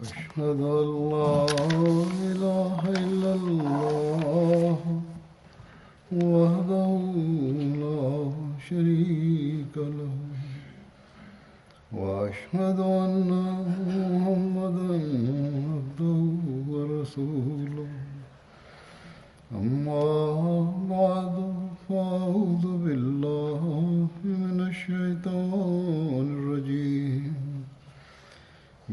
أشهد أن لا إله إلا الله وحده لا شريك له وأشهد أن محمدا عبده ورسوله أما بعد فأعوذ بالله من الشيطان الرجيم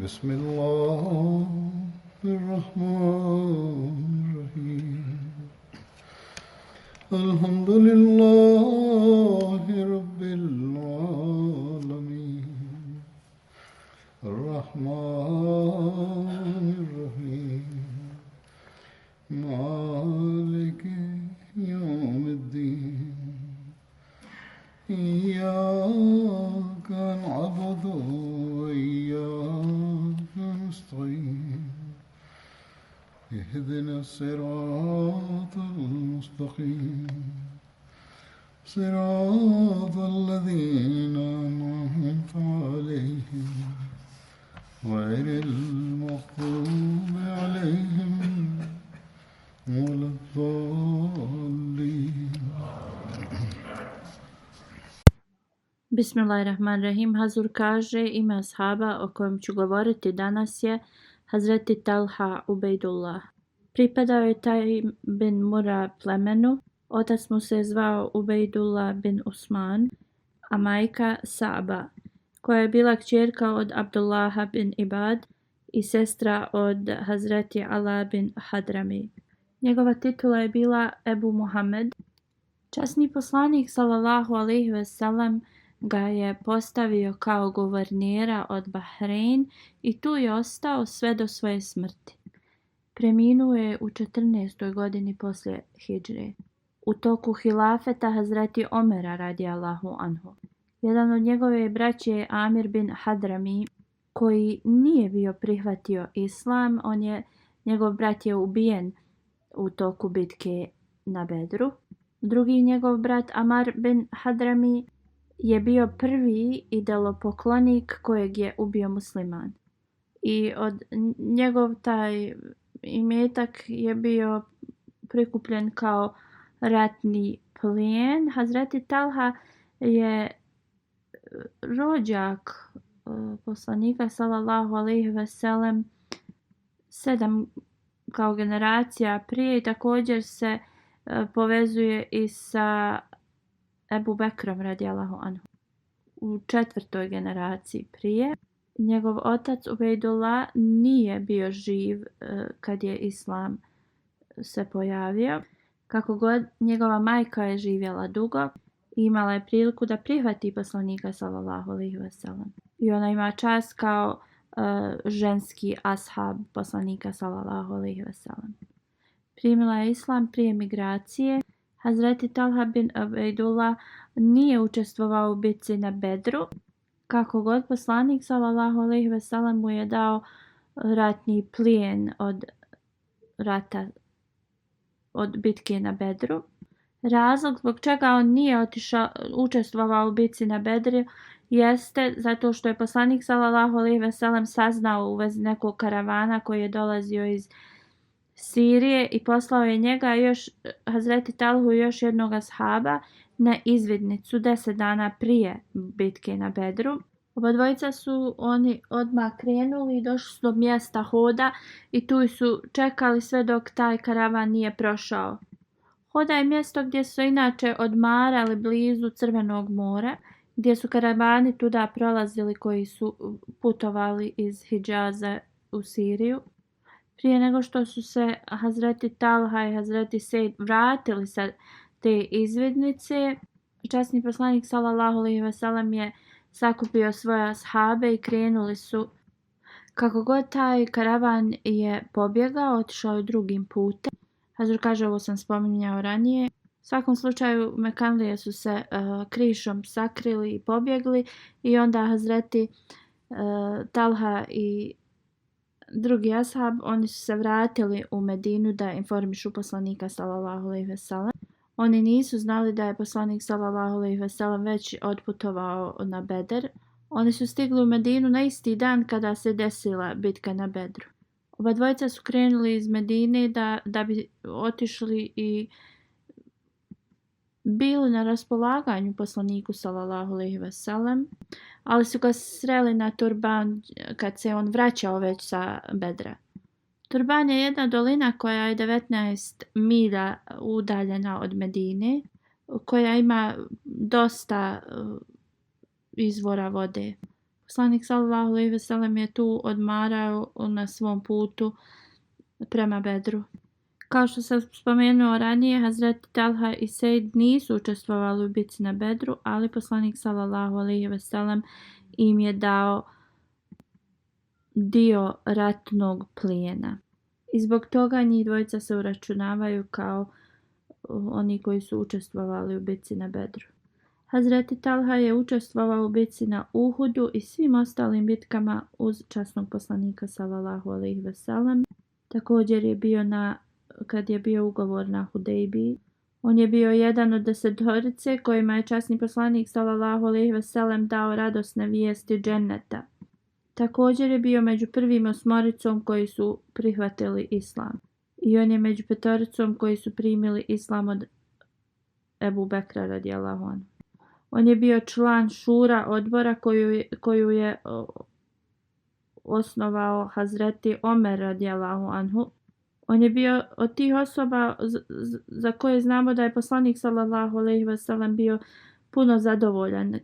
بسم الله الرحمن الرحيم الحمد لله رب العالمين الرحمن الرحيم مالك يوم الدين إياك نعبد وإياك نستعين اهدنا الصراط المستقيم صراط الذين أنعمت عليهم غير المغضوب عليهم ولا الضالين. Bismillahirrahmanirrahim. Hazur kaže, ime ashaba o kojem ću govoriti danas je Hazreti Talha Ubejdullah. Pripadao je Taim bin Mura plemenu, otac mu se zvao Ubejdullah bin Usman, a majka Sa'ba, koja je bila kćerka od Abdullaha bin Ibad i sestra od Hazreti Ala bin Hadrami. Njegova titula je bila Ebu Muhammed. Časni poslanik sallallahu alejhi ve sellem ga je postavio kao guvernera od Bahrein i tu je ostao sve do svoje smrti. Preminuo je u 14. godini poslije hidžre, u toku hilafeta Hazreti Omera radijallahu anhu. Jedan od njegove braće je Amir bin Hadrami, koji nije bio prihvatio islam. Njegov brat je ubijen u toku bitke na Bedru. Drugi njegov brat Amar bin Hadrami je bio prvi idolopoklonik kojeg je ubio musliman. I od njegov taj imetak je bio prikupljen kao ratni plijen. Hazreti Talha je rođak poslanika sallallahu alejhi ve sellem 7 kao generacija prije i također se povezuje i sa Ebu Bekrom radijallahu anhu u 4. generaciji prije. Njegov otac Ubejdullah nije bio živ kad je islam se pojavio. Kako god, njegova majka je živjela dugo i imala je priliku da prihvati poslanika sallallahu alejhi ve sellem. I ona ima čast kao ženski ashab poslanika sallallahu alejhi ve sellem. Primila je islam prije migracije. Hazreti Talha bin Ubejdullah nije učestvovao u bitci na Bedru. Kako god, poslanik sallallahu alejhi ve sellem mu je dao ratni plijen od bitke na Bedru. Razlog zbog čega on nije učestvovao u bitci na Bedru jeste zato što je poslanik sallallahu alejhi ve sellem saznao u vezi nekog karavana koji je dolazio iz Sirije i poslao je njega još Hazreti Talhu i još jednog ashaba na izvidnicu 10 dana prije bitke na Bedru. Obadvojica su oni odmah krenuli i došli do mjesta hoda i tu su čekali sve dok taj karavan nije prošao. Hoda je mjesto gdje su inače odmarali blizu Crvenog mora, gdje su karavani tuda prolazili koji su putovali iz Hidžaza u Siriju. Prije nego što su se Hazreti Talha i Hazreti Sejd vratili sa te izvidnice, časni poslanik sallallahu alejhi ve sellem je sakupio svoje ashabe i krenuli su. Kako god, taj karavan je pobjegao, otišao je drugim putem. Hazur kaže, ovo sam spominjao ranije. U svakom slučaju Mekanlije su se krišom sakrili i pobjegli i onda Hazreti Talha i drugi ashab, oni su se vratili u Medinu da informišu poslanika sallallahu alejhi ve sellem. Oni nisu znali da je poslanik sallallahu alejhi ve sellem već otputovao na Bedr. Oni su stigli u Medinu na isti dan kada se desila bitka na Bedru. Oba dvojica su krenuli iz Medine da bi otišli i bili na raspolaganju poslaniku sallallahu alejhi ve sellem, ali su ga sreli na Turban kad se on vraćao već sa Bedra. Turban je jedna dolina koja je 19 milja udaljena od Medine, koja ima dosta izvora vode. Poslanik sallallahu alejhi ve sellem je tu odmarao na svom putu prema Bedru. Kao što sam spomenuo ranije, Hazreti Talha i Sejd nisu učestvovali u bitci na Bedru, ali poslanik sallallahu alejhi ve sellem im je dao dio ratnog plijena. I zbog toga njih dvojica se uračunavaju kao oni koji su učestvovali u bitci na Bedru. Hazreti Talha je učestvovao u bitci na Uhudu i svim ostalim bitkama uz časnog poslanika sallallahu alejhi ve sellem. Također je bio kad je bio ugovor na Hudejbiji. On je bio jedan od 10 kojima je časni poslanik sallallahu alejhi ve sellem dao radosne vijesti dženneta. Također je bio među prvim 8 koji su prihvatili islam. I on je među 5 koji su primili islam od Ebu Bekra radijallahu anhu. On je bio član šura odbora koju je osnovao Hazreti Omer radijallahu anhu. On je bio od tih osoba za koje znamo da je poslanik sallallahu alejhi ve sellem bio puno zadovoljan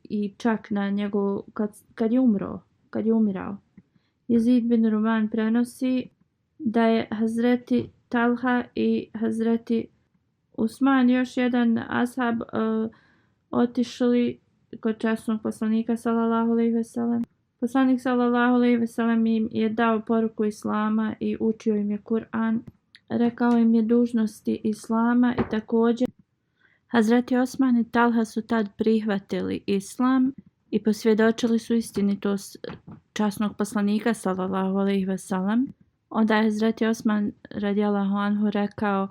i čak na njegov kad je umirao. Jezid bin Ruman prenosi da je Hazreti Talha i Hazreti Usman, još jedan ashab, otišli kod časnog poslanika sallallahu alejhi ve sellem. Poslanik sallallahu alejhi ve sellem im je dao poruku islama i učio im je Kur'an. Rekao im je dužnosti islama i također Hazreti Osman i Talha su tad prihvatili islam i posvjedočili su istinitost časnog poslanika sallallahu alejhi ve sellem. Onda je Hazreti Osman radijallahu anhu rekao: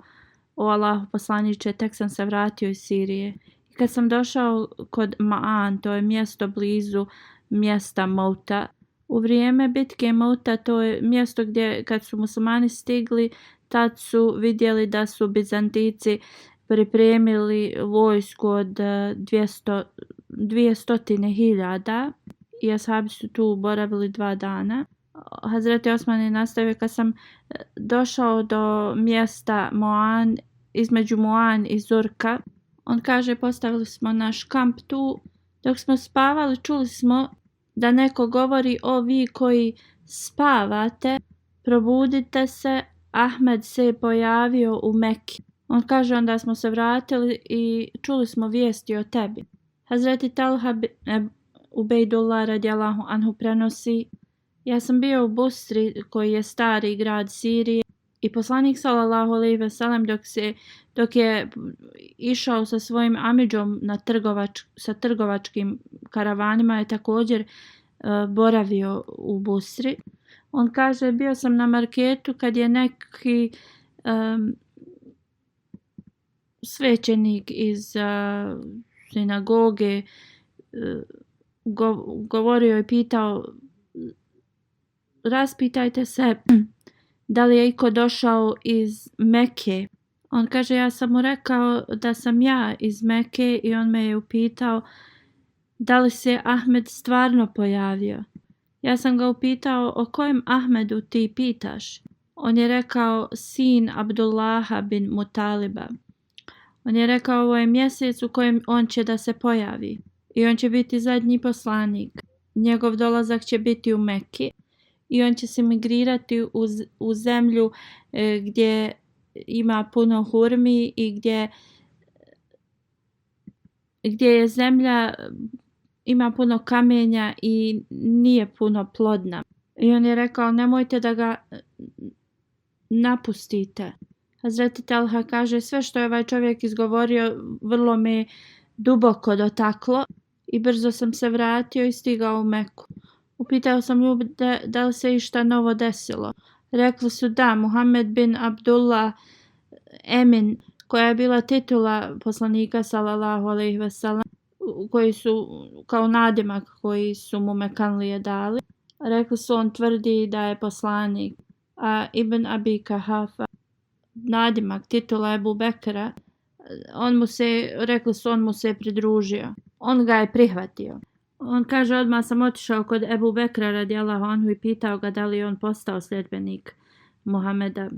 "O Allahu poslaniče, tek sam se vratio iz Sirije. I kad sam došao kod Ma'an, to je mjesto blizu mjesta Mouta. U vrijeme bitke Mouta, to je mjesto gdje kad su muslimani stigli, tad su vidjeli da su Bizantici pripremili vojsku od 200.000 i ashabi su tu boravili 2 dana. Hazreti Osman je nastavio: kad sam došao do mjesta Moan, između Moan i Zurka, on kaže, postavili smo naš kamp tu. Dok smo spavali, čuli smo da neko govori: o vi koji spavate, probudite se, Ahmed se je pojavio u Meki. On kaže, onda smo se vratili i čuli smo vijesti o tebi. Hazreti Talha Ubejdullah radijallahu anhu prenosi: ja sam bio u Busri, koji je stari grad Sirije, i poslanik sallallahu alejhi ve sellem dok je išao sa svojim amidžom sa trgovačkim karavanima je također boravio u Busri. On kaže, bio sam na marketu kad je neki svećenik iz sinagoge govorio i pitao: raspitajte se da li je iko došao iz Mekke. On kaže, ja sam mu rekao da sam ja iz Mekke i on me je upitao da li se Ahmed stvarno pojavio. Ja sam ga upitao, o kojem Ahmedu ti pitaš? On je rekao, sin Abdullaha bin Mutaliba. On je rekao, ovo je mjesec u kojem on će da se pojavi i on će biti zadnji poslanik. Njegov dolazak će biti u Mekki i on će se migrirati u zemlju gdje ima puno hurmi i gdje je zemlja ima puno kamenja i nije puno plodna. I on je rekao, nemojte da ga napustite. Hazreti Talha kaže, sve što je ovaj čovjek izgovorio vrlo me duboko dotaklo i brzo sam se vratio i stigao u Meku. Upitao sam ljude da li se išta novo desilo. Rekli su da, Muhammed bin Abdullah Emin, koja je bila titula poslanika sallallahu alejhi ve sellem, koji su kao nadimak koji su mu Mekanlije dali. Rekli su on tvrdi da je poslanik, a Ibn Abi Kahafa, nadimak titula Ebu Bekra, rekli su on mu se pridružio. On ga je prihvatio. On kaže odmah sam otišao kod Ebu Bekra radijallahu anhu i pitao ga da li je on postao sljedbenik Muhameda.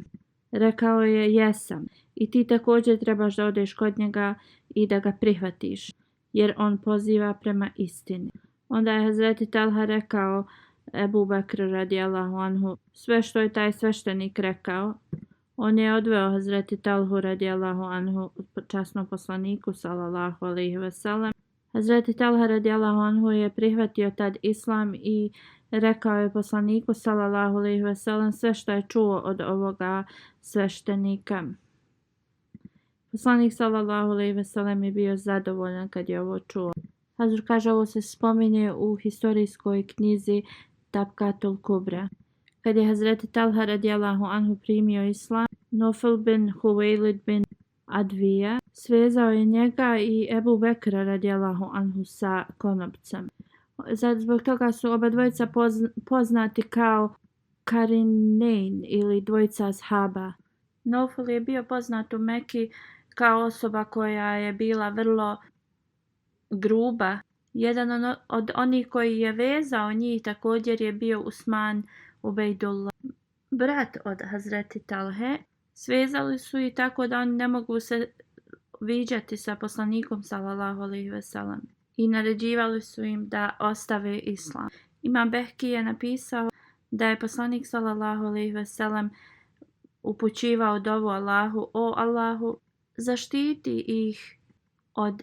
Rekao je jesam i ti također trebaš da odeš kod njega i da ga prihvatiš jer on poziva prema istini. Onda je Hazreti Talha rekao Ebu Bekr radijallahu anhu sve što je taj sveštenik rekao. On je odveo Hazreti Talhu radijallahu anhu časnom poslaniku sallallahu alejhi ve sellem. Hazreti Talha radijallahu anhu je prihvatio tad islam i rekao je poslaniku sallallahu alejhi ve sellem sve što je čuo od ovoga sveštenika. Poslanik sallallahu alejhi ve sellem je bio zadovoljan kad je ovo čuo. Hazur kaže ovo se spominje u historijskoj knjizi Tabkatul Kubra. Kad je Hazreti Talha radijallahu anhu primio islam, Nofel bin Huwailid bin Advija svezao je njega i Ebu Bekra radijallahu anhu sa konopcem. Zbog toga su oba dvojica poznati kao Karinein ili dvojica ashaba. Nofel je bio poznat u Meki kao osoba koja je bila vrlo gruba. Jedan od onih koji je vezao njih također je bio Usman Ubejdullah, brat od Hazreti Talhe. Svezali su i tako da oni ne mogu se viđati sa poslanikom sallallahu alejhi ve sellem i naređivali su im da ostave islam. Imam Behki je napisao da je poslanik sallallahu alejhi ve sellem upućivao dovu Allahu: o Allahu, zaštiti ih od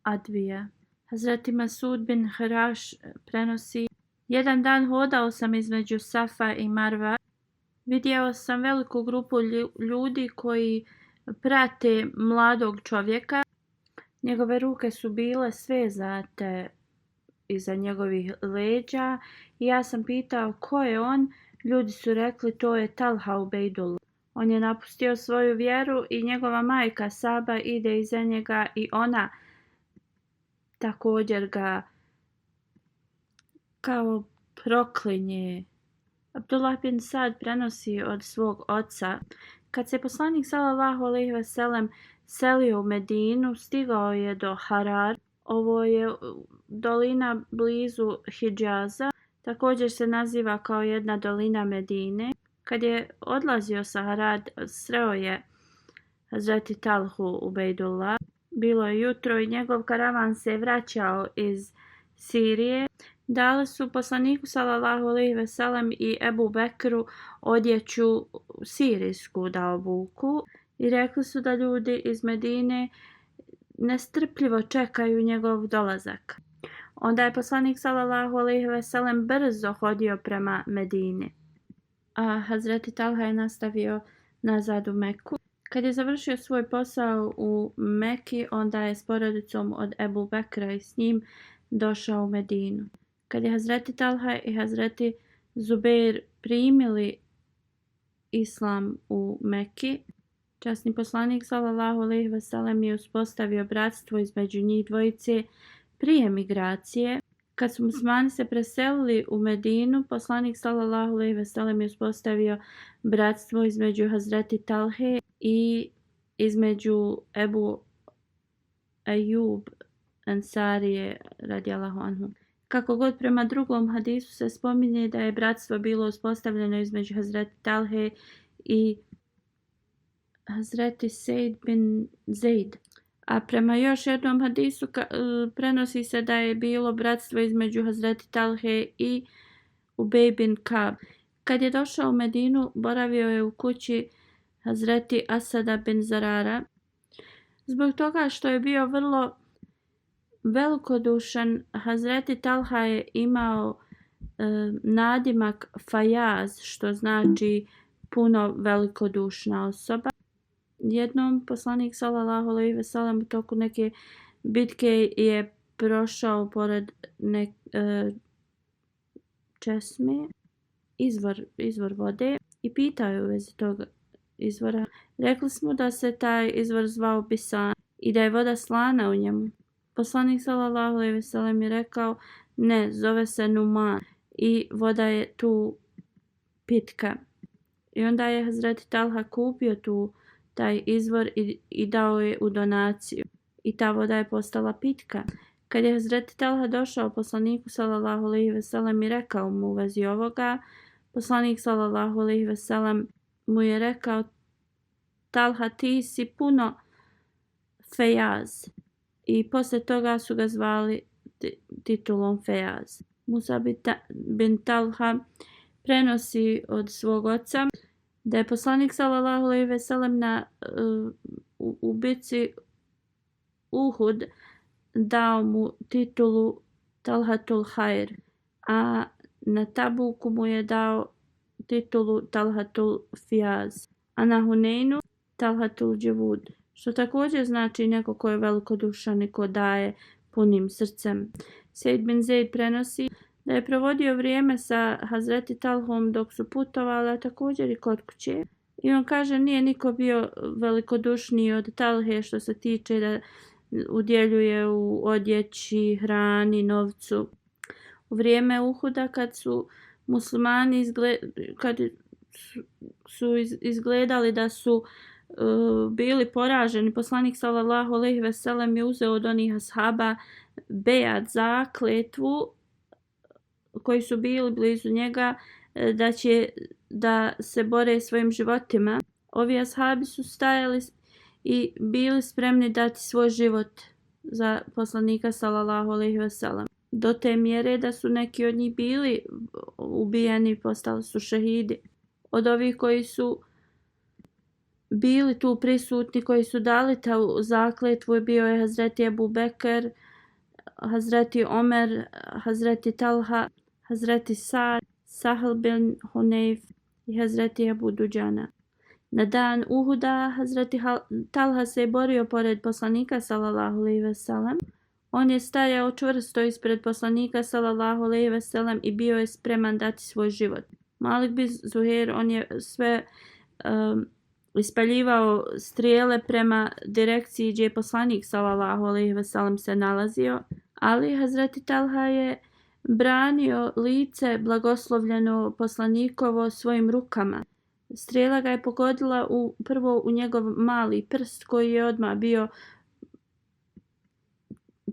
Advija. Hazreti Masud bin Haraš prenosi: jedan dan hodao sam između Safa i Marva. Vidio sam veliku grupu ljudi koji prate mladog čovjeka. Njegove ruke su bile svezate iza njegovih leđa i ja sam pitao ko je on. Ljudi su rekli to je Talha Ubejdullah. On je napustio svoju vjeru i njegova majka Saba ide iza njega i ona također ga kao proklinje. Abdullah bin Sad prenosi od svog oca: kad se poslanik sallallahu alejhi ve sellem selio u Medinu, stigao je do Harar. Ovo je dolina blizu Hidžaza, također se naziva kao jedna dolina Medine. Kad je odlazio sa Harar, sreo je Hazreti Talhu Ubejdullah. Bilo je jutro i njegov karavan se vraćao iz Sirije. Dali su poslaniku sallallahu alejhi ve sellem i Ebu Bekru odjeću sirijsku da obuku i rekli su da ljudi iz Medine nestrpljivo čekaju njegov dolazak. Onda je poslanik sallallahu alejhi ve sellem brzo hodio prema Medini, a Hazreti Talha je nastavio nazad u Meku. Kad je završio svoj posao u Meki, onda je s porodicom od Ebu Bekra i s njim došao u Medinu. Kad je Hazreti Talha i Hazreti Zubeir primili islam u Meki, časni poslanik sallallahu alejhi ve sellem je uspostavio bratstvo između njih dvojice prije migracije. Kad su muslimani se preselili u Medinu, poslanik sallallahu alejhi ve sellem je uspostavio bratstvo između Hazreti Talhe i između Ebu Ejub Ensarije radijallahu anhu. Kako god prema drugom hadisu se spominje da je bratstvo bilo uspostavljeno između Hazreti Talhe i Hazreti Sejd bin Zaid. A prema još jednom hadisu prenosi se da je bilo bratstvo između Hazreti Talhe i Ubej bin Kab. Kad je došao u Medinu, boravio je u kući Hazreti Asada bin Zarara. Zbog toga što je bio vrlo velikodušan, Hazreti Talha je imao nadimak Fajaz, što znači puno velikodušna osoba. Jednom poslanik sallallahu alejhi ve sellem u toku neke bitke je prošao pored česme, izvor vode, i pitao je u vezi tog izvora. Rekli smo da se taj izvor zvao Bisan i da je voda slana u njemu. Poslanik sallallahu alejhi ve sellem je rekao: "Ne, zove se Numan i voda je tu pitka." I onda je Hazreti Talha kupio taj izvor i dao je u donaciju. I ta voda je postala pitka. Kad je Hazreti Talha došao poslaniku sallallahu alejhi ve sellem i rekao mu u vezi ovoga, poslanik sallallahu alejhi ve sellem mu je rekao: "Talha, ti si puno fejaz." I posle toga su ga zvali titulom fejaz. Musa bin Talha prenosi od svog oca da je poslanik sallallahu alejhi ve sellem u bici Uhud dao mu titulu Talhatul Khair, a na Tabuku mu je dao titulu Talhatul Fijaz, a na Huneinu Talhatul Dževud, što također znači neko ko je velikodušan i ko daje punim srcem. Sejd bin Zeid prenosi da je provodio vrijeme sa Hazreti Talhom dok su putovali, a također i kod kuće. I on kaže, nije niko bio velikodušniji od Talhe što se tiče da udjeljuje u odjeći, hrani, novcu. U vrijeme Uhuda kad su muslimani izgledali da su bili poraženi, poslanik sallallahu alejhi ve sellem je uzeo od onih ashaba bejat, zakletvu, koji su bili blizu njega, da se bore svojim životima. Ovi ashabi su stajali i bili spremni dati svoj život za poslanika sallallahu alejhi ve sellem. Do te mjere da su neki od njih bili ubijeni, postali su šehidi. Od ovih koji su bili tu prisutni, koji su dali tu zakletvu, bio je Hazreti Ebu Bekr, Hazreti Omer, Hazreti Talha, Hazreti Sa'd, Sahl bin Hunayf i Hazreti Ebu Duđana. Na dan Uhuda Hazreti Talha se je borio pored poslanika sallallahu alejhi ve sellem. On je stajao čvrsto ispred poslanika sallallahu alejhi ve sellem i bio je spreman dati svoj život. Malik bin Zuhair, on je sve ispaljivao strijele prema direkciji gdje je poslanik sallallahu alejhi ve sellem se nalazio, ali Hazreti Talha je branio lice blagoslovljeno poslanikovo svojim rukama. Strijela ga je pogodila prvo u njegov mali prst koji je odmah bio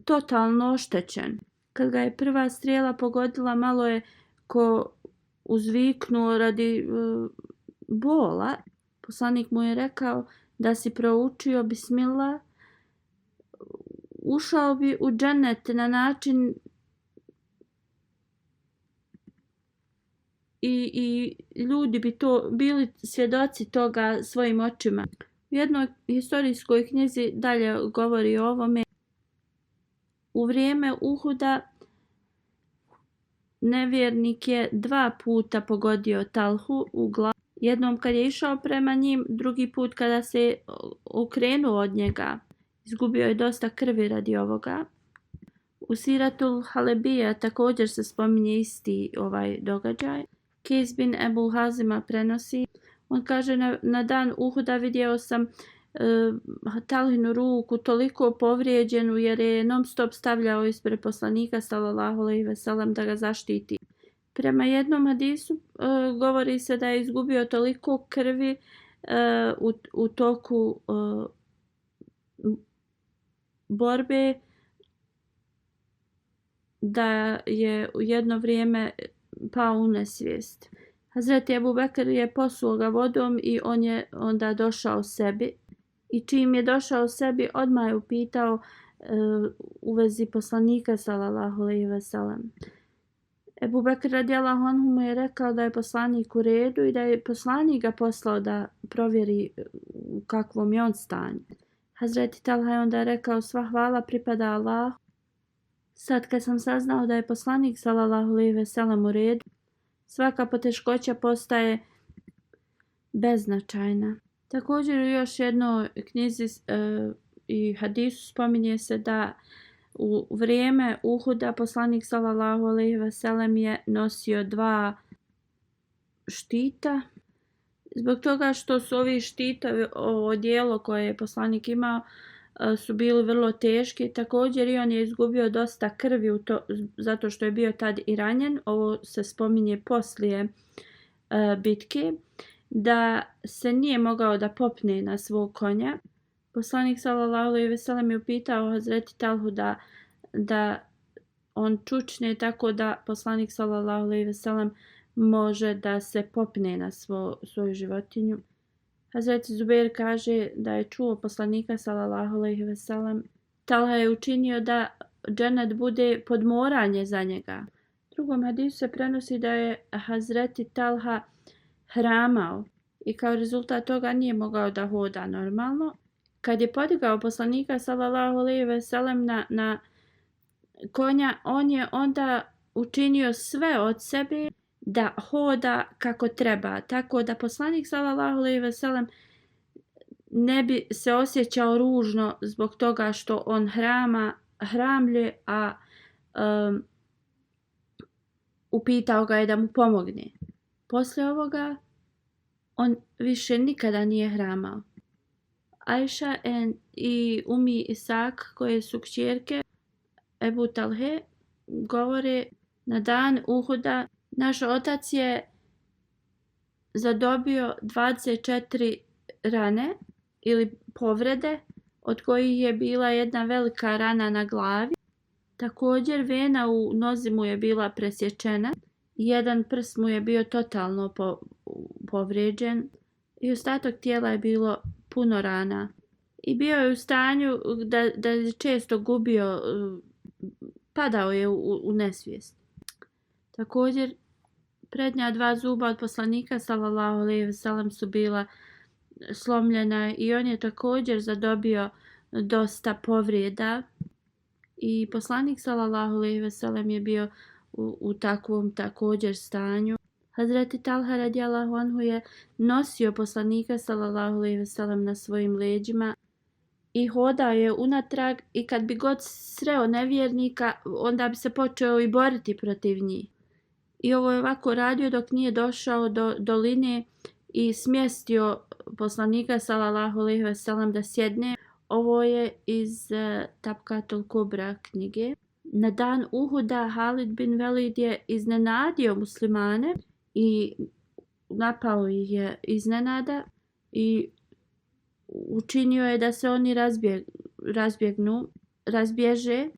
totalno oštećen. Kad ga je prva strijela pogodila, malo je ko uzviknuo radi bola. Poslanik mu je rekao da si proučio bismillah, ušao bi u džennet na način i ljudi bi to bili svjedoci toga svojim očima. U jednoj historijskoj knjizi dalje govori o ovome. U vrijeme Uhuda nevjernik je 2 puta pogodio Talhu u glavu. Jednom kad je išao prema njim, drugi put kada se okrenuo od njega. Izgubio je dosta krvi radi ovoga. U Siratul Halebija također se spominje isti ovaj događaj. Kejs bin Ebu Hazima prenosi. On kaže, na dan Uhuda vidio sam Talhinu ruku toliko povrijeđenu jer je non stop stavljao ispred poslanika sallallahu alejhi ve sellem da ga zaštiti. Prema jednom hadisu govori se da je izgubio toliko krvi u toku borbe da je u jedno vrijeme pao u nesvijest. Hazreti Ebu Bekr je posuo ga vodom i on je onda došao sebi. I čim je došao sebi, odmah je upitao u vezi poslanika sallallahu alejhi ve sellem. Ebu Bekr radijallahu anhu mu je rekao da je poslanik u redu i da je poslanik ga poslao da provjeri u kakvom je on stanju. Hazreti Talha je onda rekao, sva hvala pripada Allahu. Sad kad sam saznao da je poslanik sallallahu alejhi ve sellem u redu, svaka poteškoća postaje beznačajna. Također u još jednoj knjizi i hadisu spominje se da u vrijeme Uhuda poslanik sallallahu alejhi ve sellem je nosio 2 štita. Zbog toga što su ovi štitovi, odijelo koje je poslanik imao, su bili vrlo teški. Također i on je izgubio dosta krvi zato što je bio tad i ranjen. Ovo se spominje poslije bitke. Da se nije mogao da popne na svog konja. Poslanik sallallahu alejhi ve sellem je upitao Hazreti Talhu da on čučne tako da poslanik sallallahu alejhi ve sellem može da se popne na svoju životinju. Hazreti Zubair kaže da je čuo poslanika sallallahu alejhi ve sellem. Talha je učinio da džennet bude podmoranje za njega. U drugom hadisu se prenosi da je Hazreti Talha hramao i kao rezultat toga nije mogao da hoda normalno. Kad je podigao poslanika sallallahu alejhi ve sellem na konja, on je onda učinio sve od sebe da hoda kako treba, tako da poslanik sallallahu alejhi ve sellem ne bi se osjećao ružno zbog toga što on hramlje, a upitao ga je da mu pomogne. Poslije ovoga on više nikada nije hramao. Ajša i Umi Isak, koje su kćerke Ebu Talhe, govore na dan Uhuda naš otac je zadobio 24 rane ili povrede, od kojih je bila jedna velika rana na glavi. Također vena u nozi mu je bila presječena, jedan prst mu je bio totalno povrijeđen i ostatak tijela je bilo puno rana. I bio je u stanju da je često gubio, padao je u nesvijest. Također prednja dva zuba od poslanika sallallahu alejhi ve sellem su bila slomljena i on je također zadobio dosta povrijeda. I poslanik sallallahu alejhi ve sellem je bio u takvom također stanju. Hazreti Talha radijallahu anhu je nosio poslanika sallallahu alejhi ve sellem na svojim leđima i hodao je unatrag i kad bi god sreo nevjernika, onda bi se počeo i boriti protiv njih. I ovo je ovako radio dok nije došao do doline i smjestio poslanika sallallahu alejhi ve sellem da sjedne. Ovo je iz Tabkatul Kubra knjige. Na dan Uhuda Halid bin Velid je iznenadio muslimane i napao ih je iznenada i učinio je da se oni razbježe.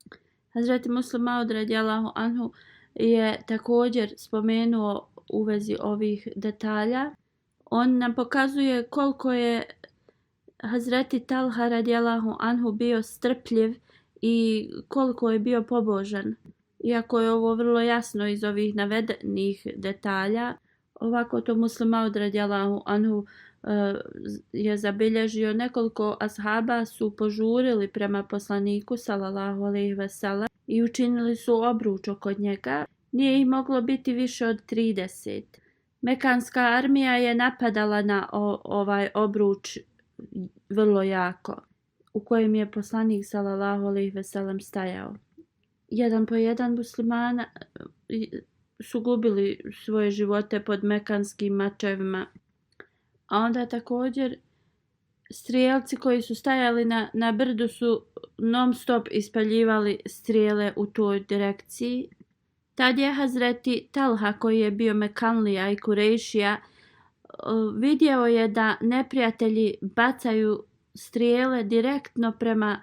Hazreti Muslim Maud radijallahu anhu je također spomenuo u vezi ovih detalja. On nam pokazuje koliko je Hazreti Talha radijallahu anhu bio strpljiv i koliko je bio pobožan. Iako je ovo vrlo jasno iz ovih navedenih detalja, ovako to Muslim Maud radijallahu anhu je zabilježio. Nekoliko ashaba su požurili prema poslaniku sallallahu alejhi ve sellem i učinili su obruč oko njega. Nije ih moglo biti više od 30. Mekanska armija je napadala na ovaj obruč vrlo jako, u kojem je poslanik sallallahu alejhi ve sellem stajao. Jedan po jedan muslimana su gubili svoje živote pod mekanskim mačevima. A onda također strijelci koji su stajali na brdu su non stop ispaljivali strijele u toj direkciji. Tad je Hazreti Talha, koji je bio Mekanlija i Kurejšija, vidio je da neprijatelji bacaju strijele direktno prema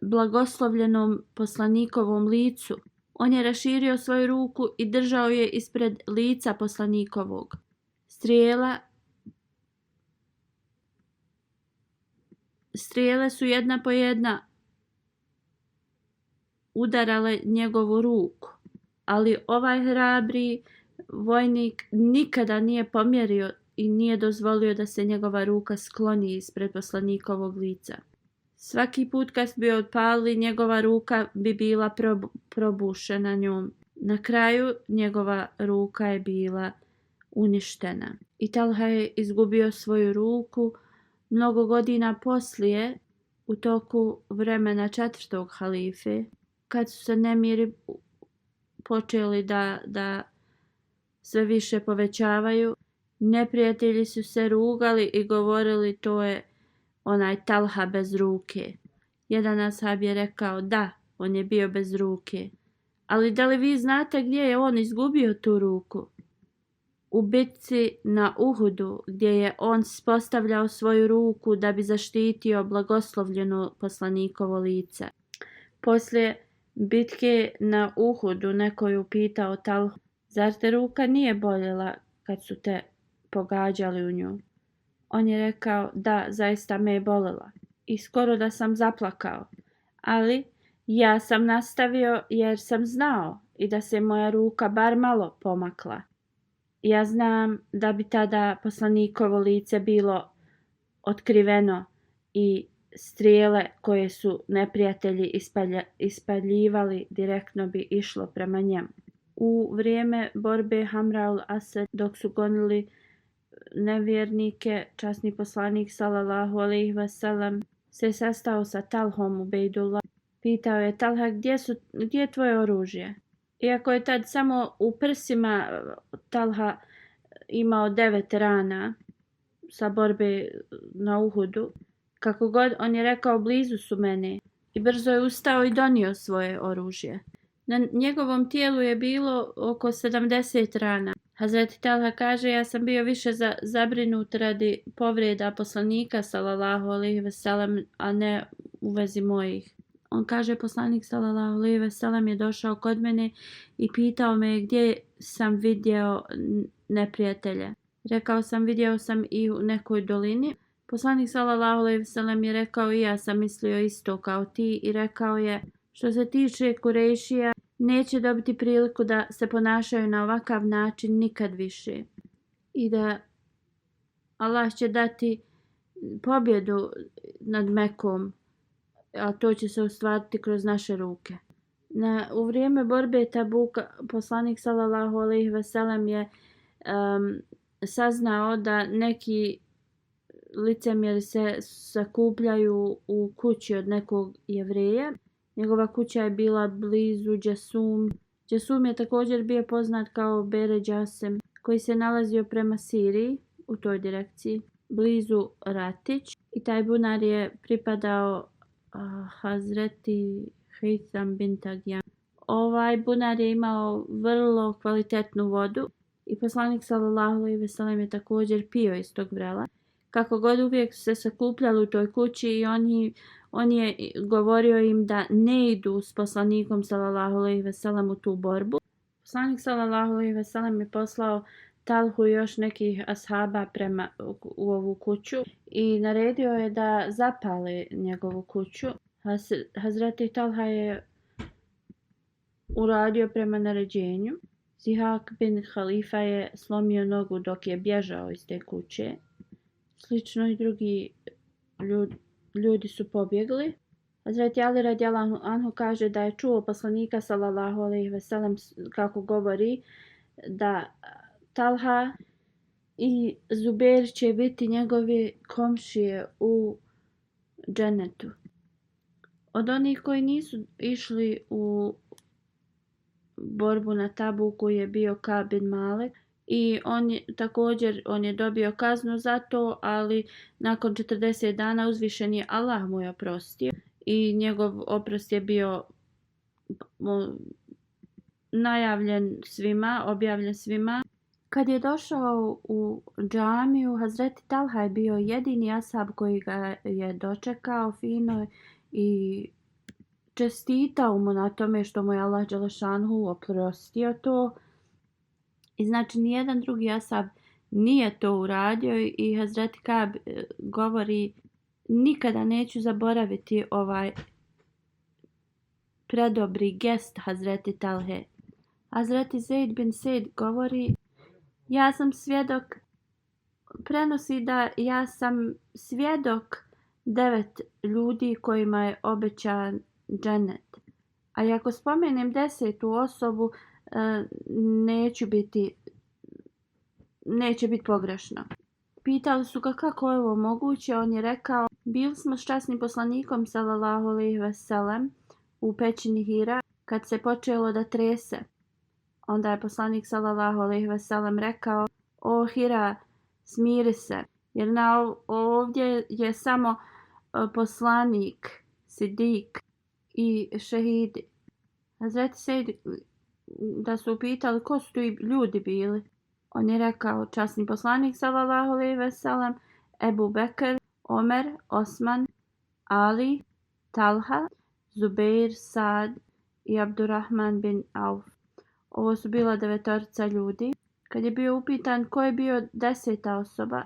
blagoslovljenom poslanikovom licu. On je raširio svoju ruku i držao je ispred lica poslanikovog. Strijele su jedna po jedna udarale njegovu ruku, ali ovaj hrabri vojnik nikada nije pomjerio i nije dozvolio da se njegova ruka skloni ispred poslanikovog lica. Svaki put kad bi odpalili, njegova ruka bi bila probušena njom. Na kraju njegova ruka je bila uništena. I Talha je izgubio svoju ruku mnogo godina poslije, u toku vremena 4. halife, kad su se nemiri počeli da sve više povećavaju. Neprijatelji su se rugali i govorili to je onaj Talha bez ruke. Jedan ashab je rekao da, on je bio bez ruke. Ali da li vi znate gdje je on izgubio tu ruku? U bitci na Uhudu, gdje je on postavljao svoju ruku da bi zaštitio blagoslovljeno poslanikovo lice. Poslije bitke na Uhudu neko je upitao Talhu, zar te ruka nije boljela kad su te pogađali u nju? On je rekao, da, zaista me je bolela i skoro da sam zaplakao, ali ja sam nastavio jer sam znao i da se moja ruka bar malo pomakla. Ja znam da bi tada poslanikovo lice bilo otkriveno i strijele koje su neprijatelji ispaljivali direktno bi išlo prema njemu. U vrijeme borbe Hamra al-Asad, dok su gonili nevjernike, časni poslanik sallallahu alejhi ve sellem se sastao sa Talhom Ubejdullah. Pitao je Talha, gdje je tvoje oružje? Iako je tad samo u prsima Talha imao 9 rana sa borbe na Uhudu, kako god, on je rekao, blizu su mene, i brzo je ustao i donio svoje oružje. Na njegovom tijelu je bilo oko 70 rana. Hazreti Talha kaže, ja sam bio više zabrinut radi povreda poslanika sallallahu alejhi ve sellem, a ne u vezi mojih. On kaže, poslanik sallallahu alejhi ve sellem je došao kod mene i pitao me gdje sam vidio neprijatelje. Rekao sam, vidio sam i u nekoj dolini. Poslanik sallallahu alejhi ve sellem je rekao, i ja sam mislio isto kao ti, i rekao je, što se tiče Kurejšija, neće dobiti priliku da se ponašaju na ovakav način nikad više. I da Allah će dati pobjedu nad Mekom, a to će se ostvariti kroz naše ruke. U vrijeme borbe Tabuka, poslanik sallallahu alejhi ve sellem je saznao da neki licemjeri se sakupljaju u kući od nekog Jevreja. Njegova kuća je bila blizu Džesum. Džesum je također bio poznat kao Bere Džasem, koji se nalazio prema Siriji u toj direkciji, blizu Ratić. I taj bunar je pripadao Hazreti Hitham bin Tagjan. Ovaj bunar je imao vrlo kvalitetnu vodu i poslanik sallallahu alejhi ve sellem je također pio iz tog vrela. Kako god, uvijek su se sakupljali u toj kući i on je govorio im da ne idu s poslanikom sallallahu alejhi ve sellem u tu borbu. Poslanik sallallahu alejhi ve sellem je poslao Talhu i još nekih ashaba u ovu kuću i naredio je da zapale njegovu kuću. Hazreti Talha je uradio prema naređenju. Zihak bin Halifa je slomio nogu dok je bježao iz te kuće. Slično i drugi ljudi su pobjegli. Hazreti Ali radijallahu anhu kaže da je čuo poslanika sallallahu alejhi ve sellem kako govori da Talha i Zubair će biti njegovi komšije u džennetu. Od onih koji nisu išli u borbu na Tabuku je bio Ka'b bin Malik i on je dobio kaznu za to, ali nakon 40 dana uzvišeni Allah mu je oprostio i njegov oprost je bio najavljen svima, objavljen svima. Kad je došao u džamiju, Hazreti Talha je bio jedini ashab koji ga je dočekao fino i čestitao mu na tome što mu je Allah dželešanhu oprostio to. I znači nijedan drugi ashab nije to uradio i Hazreti Ka'b govori, nikada neću zaboraviti ovaj predobri gest Hazreti Talhe. Hazreti Zaid bin Said govori, ja sam svjedok, prenosi da ja sam svjedok 9 ljudi kojima je obećan džennet. A ako spomenem 10. osobu, neće biti pogrešno. Pitali su ga kako je ovo moguće, on je rekao, bili smo s časnim poslanikom sallallahu alejhi ve sellem u pećini Hira kad se počelo da trese. Onda je poslanik sallallahu alejhi ve sellem rekao, o Hira, smiri se, jer ovdje je samo poslanik Sidik i šehidi. Hazreti Sejd da su pitali ko su ti ljudi bili. On je rekao časni poslanik sallallahu alejhi ve sellem, Ebu Bekr, Omer, Osman, Ali, Talha, Zubeir, Sad i Abdurrahman bin Auf. Ovo su bila 9 ljudi. Kad je bio upitan ko je bio 10. osoba,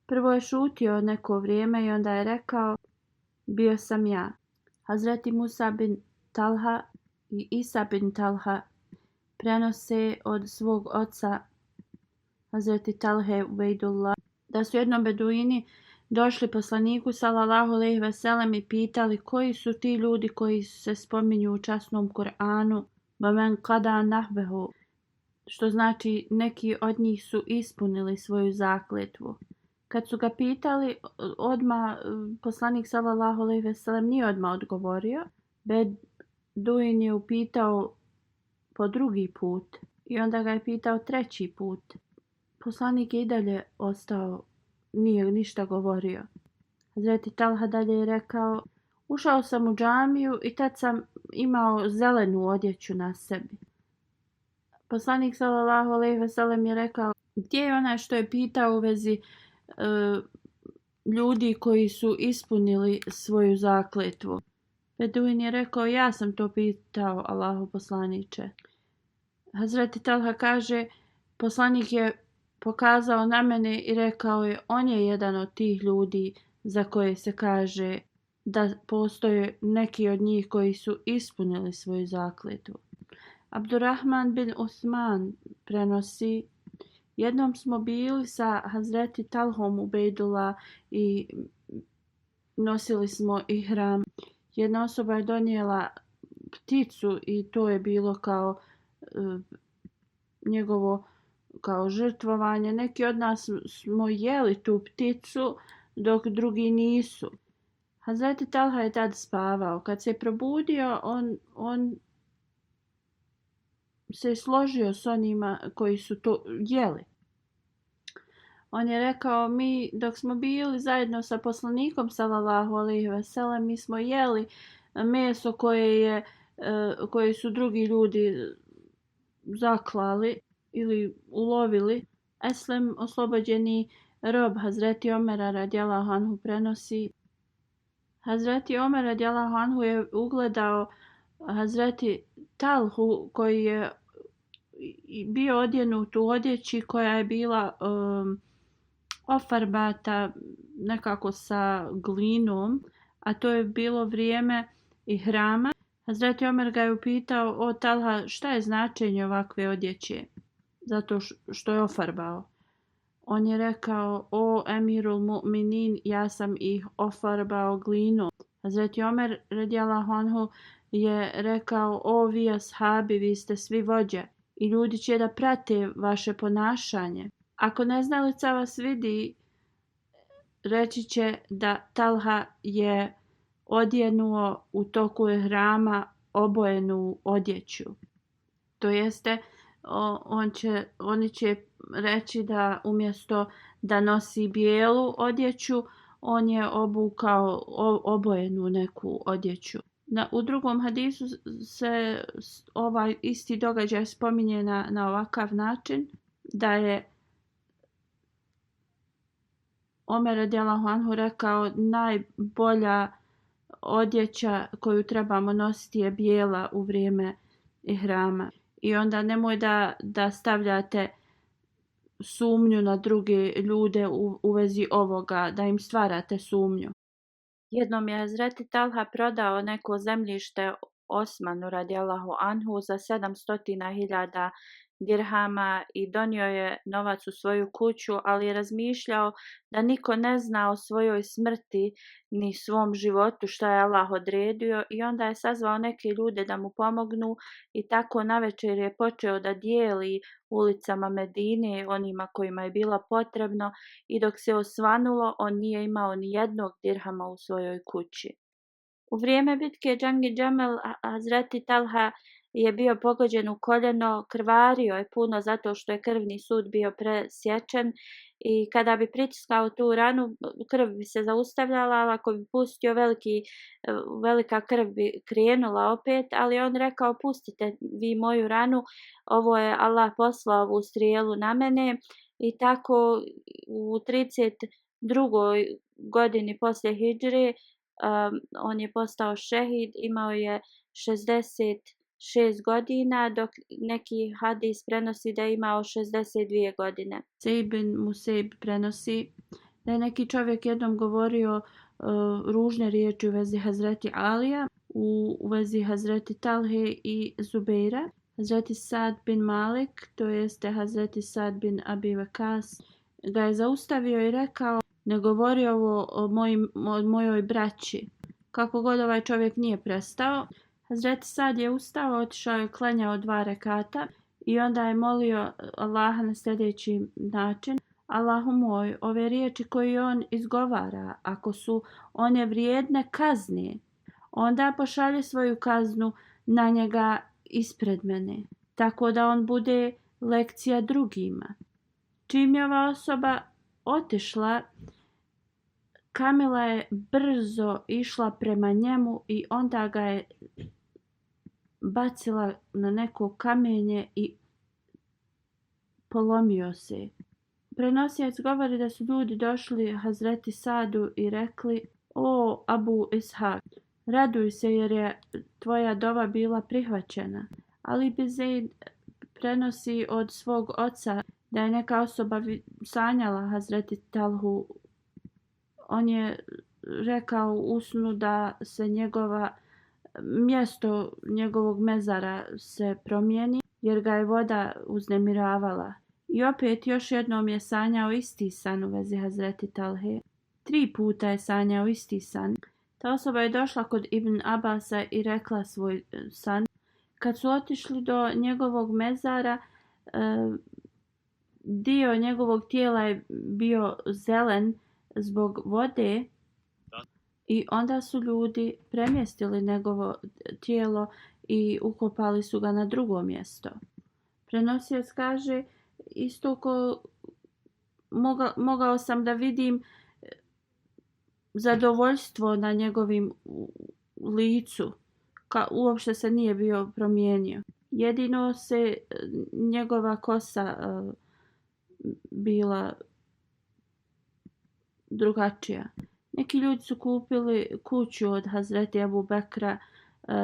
prvo je šutio neko vrijeme i onda je rekao bio sam ja. Hazreti Musa bin Talha i Isa bin Talha prenose od svog oca Hazreti Talhe Ubejdullah da su jednom beduini došli poslaniku sallallahu alejhi ve sellem i pitali koji su ti ljudi koji se spominju u časnom Kur'anu, Vamen qada nahbehu, što znači neki od njih su ispunili svoju zakletvu. Kad su ga pitali, odmah poslanik sallallahu alejhi ve sellem nije odmah odgovorio. Beduin je upitao po drugi put i onda ga je pitao treći put. Poslanik je i dalje ostao, nije ništa govorio. Hazreti Talha dalje je rekao, ušao sam u džamiju i tad sam imao zelenu odjeću na sebi. Poslanik sallallahu alejhi ve sellem je rekao, gdje je onaj što je pitao u vezi ljudi koji su ispunili svoju zakletvu? Beduin je rekao, ja sam to pitao, Allahu poslaniče. Hazreti Talha kaže, poslanik je pokazao na mene i rekao je, on je jedan od tih ljudi za koje se kaže da postoje neki od njih koji su ispunili svoju zakletvu. Abdurrahman bin Usman prenosi, jednom smo bili sa Hazreti Talhom Ubejdullah i nosili smo ihram. Jedna osoba je donijela pticu i to je bilo kao njegovo kao žrtvovanje. Neki od nas smo jeli tu pticu dok drugi nisu. Hazreti Talha je tad spavao. Kad se je probudio, on se složio s onima koji su to jeli. On je rekao, mi dok smo bili zajedno sa poslanikom sallallahu alejhi ve sellem, mi smo jeli meso koje su drugi ljudi zaklali ili ulovili. Eslem, oslobođeni rob Hazreti Omera radijallahu anhu prenosi, Hazreti Omer radijallahu anhu je ugledao Hazreti Talhu koji je bio odjenut u odjeći koja je bila ofarbata nekako sa glinom, a to je bilo vrijeme ihrama. Hazreti Omer ga je upitao, o Talha, šta je značenje ovakve odjeće? Zato što je ofarbao. On je rekao, o Emirul Mu'minin, ja sam ih ofarbao glinom. Hazreti Omer radijallahu anhu je rekao, o vi ashabi, vi ste svi vođe i ljudi će da prate vaše ponašanje. Ako neznalica vas vidi, reći će da Talha je odjenuo u toku ihrama obojenu odjeću. To jeste, oni će reći da umjesto da nosi bijelu odjeću, on je obukao obojenu neku odjeću. U drugom hadisu se ovaj isti događaj spominje na ovakav način, da je Omer radijallahu anhu rekao, najbolja odjeća koju trebamo nositi je bijela u vrijeme ihrama. I onda nemoj da stavljate sumnju na druge ljude u vezi ovoga, da im stvarate sumnju. Jednom je Hazreti Talha prodao neko zemljište Osmanu radijallahu anhu za 700.000 dirhama i donio je novac u svoju kuću, ali je razmišljao da niko ne zna o svojoj smrti ni svom životu šta je Allah odredio i onda je sazvao neke ljude da mu pomognu i tako navečer je počeo da dijeli ulicama Medine onima kojima je bilo potrebno i dok se osvanulo on nije imao ni jednog dirhama u svojoj kući. U vrijeme bitke Džangi Džemel Hazreti Talha je bio pogođen u koljeno, krvario je puno zato što je krvni sud bio presječen i kada bi pritiskao tu ranu, krv bi se zaustavljala, ali ako bi pustio velika krv bi krenula opet, ali on rekao pustite vi moju ranu, ovo je Allah poslao ovu strijelu na mene i tako u 32. godini poslije hidžre on je postao šehid, imao je 66 godina, dok neki hadis prenosi da je imao 62 godine. Seib bin Museib prenosi da je neki čovjek jednom govorio ružne riječi u vezi Hazreti Alija, u vezi Hazreti Talhe i Zubeira. Hazreti Sad bin Malik, to jeste Hazreti Sad bin Abi Vakas, ga je zaustavio i rekao ne govori ovo o mojoj braći. Kako god ovaj čovjek nije prestao, Hazreti Sad je ustao, otišao je klanjao 2 rekata i onda je molio Allaha na sljedeći način. Allahu moj, ove riječi koje on izgovara, ako su one vrijedne kazne, onda pošalje svoju kaznu na njega ispred mene, tako da on bude lekcija drugima. Čim je ova osoba otišla, kamila je brzo išla prema njemu i onda ga je bacila na neko kamenje i polomio se. Prenosilac govori da su ljudi došli Hazreti Sadu i rekli: o Abu Ishak, raduj se jer je tvoja dova bila prihvaćena. Ali bin Zeid prenosi od svog oca da je neka osoba sanjala Hazreti Talhu. On je rekao u snu da se mjesto njegovog mezara se promijeni jer ga je voda uznemiravala. I opet još jednom je sanjao isti san u vezi Hazreti Talhe. 3 puta je sanjao isti san. Ta osoba je došla kod Ibn Abasa i rekla svoj san. Kad su otišli do njegovog mezara, dio njegovog tijela je bio zelen zbog vode i onda su ljudi premjestili njegovo tijelo i ukopali su ga na drugo mjesto. Prenosilac kaže isto ko mogao sam da vidim zadovoljstvo na njegovim licu. Uopšte se nije bio promijenio. Jedino se njegova kosa bila drugačija. Neki ljudi su kupili kuću od Hazreti Abu Bekra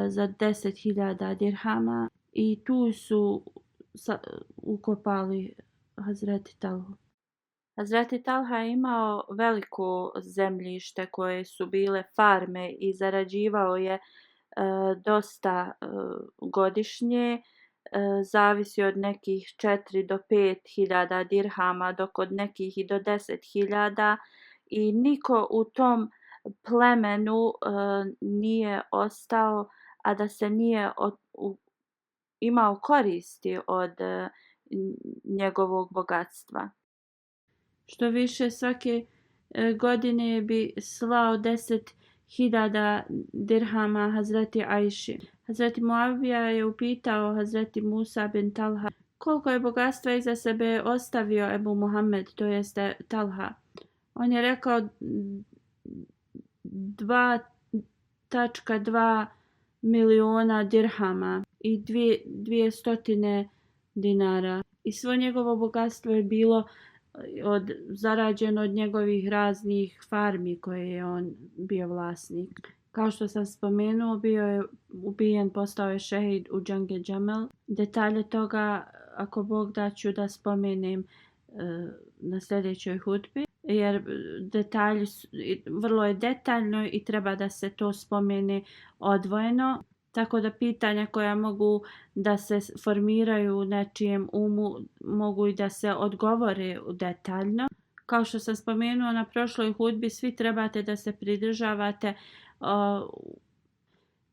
za 10.000 dirhama i tu su ukopali Hazreti Talhu. Hazreti Talha je imao veliko zemljište koje su bile farme i zarađivao je dosta godišnje. Zavisi od nekih 4 do 5.000 dirhama, dok od nekih i do 10.000 i niko u tom plemenu nije ostao, a da se nije imao koristi od njegovog bogatstva. Što više, svake godine bi slao 10.000 dirhama Hazreti Ajši. Hazreti Muavija je upitao Hazreti Musa bin Talha koliko je bogatstva iza sebe ostavio Ebu Muhammed, to jeste Talha. On je rekao 2,2 miliona dirhama i 200 dinara. I svo njegovo bogatstvo je bilo zarađeno od njegovih raznih farmi koje je on bio vlasnik. Kao što sam spomenuo, bio je ubijen, postao je šehid u Džange Džamel. Detalje toga, ako Bog da, ću da spomenem na sljedećoj hudbi, jer detalji vrlo je detaljno i treba da se to spomene odvojeno. Tako da pitanja koja mogu da se formiraju u nečijem umu mogu i da se odgovore detaljno. Kao što sam spomenuo na prošloj hudbi, svi trebate da se pridržavate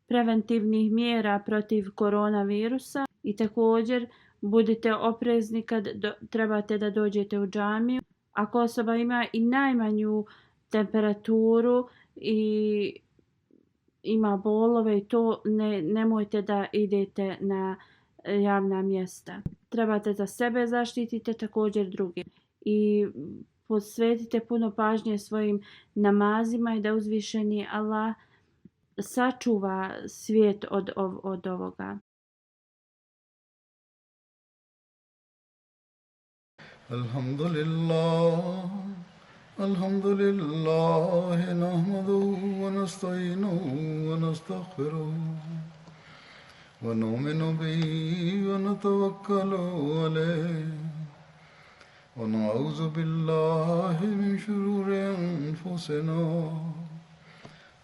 preventivnih mjera protiv koronavirusa i također budite oprezni kad trebate da dođete u džamiju. Ako osoba ima i najmanju temperaturu i ima bolove i to nemojte da idete na javna mjesta. Trebate da sebe zaštitite, također druge. I posvetite puno pažnje svojim namazima i da uzvišeni Allah sačuva svijet od ovoga. الحمد لله نحمده ونستعينه ونستغفره ونؤمن به ونتوكل عليه ونعوذ بالله من شرور أنفسنا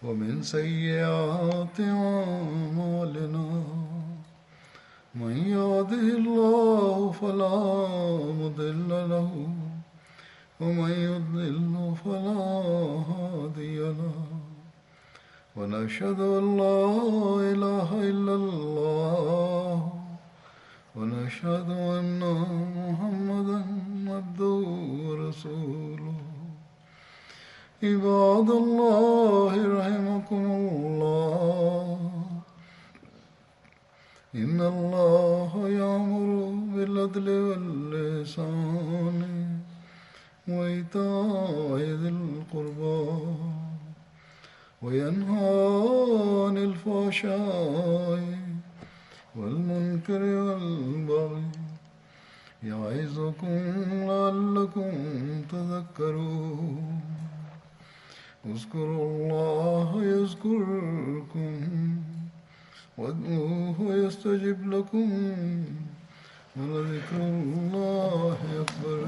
ومن سيئات أعمالنا من يهده الله فلا مضل له ومن يضلل فلا هادي له ونشهد أن لا إله إلا الله ونشهد أن محمدا عبده ورسوله عباد الله رحمكم الله إن الله يأمر بالعدل والإحسان وإيتاء ذي القربى وينهى عن الفحشاء والمنكر والبغي يعظكم لعلكم تذكرون اذكروا الله يذكركم وادعوه يستجب لكم ولذكر الله أكبر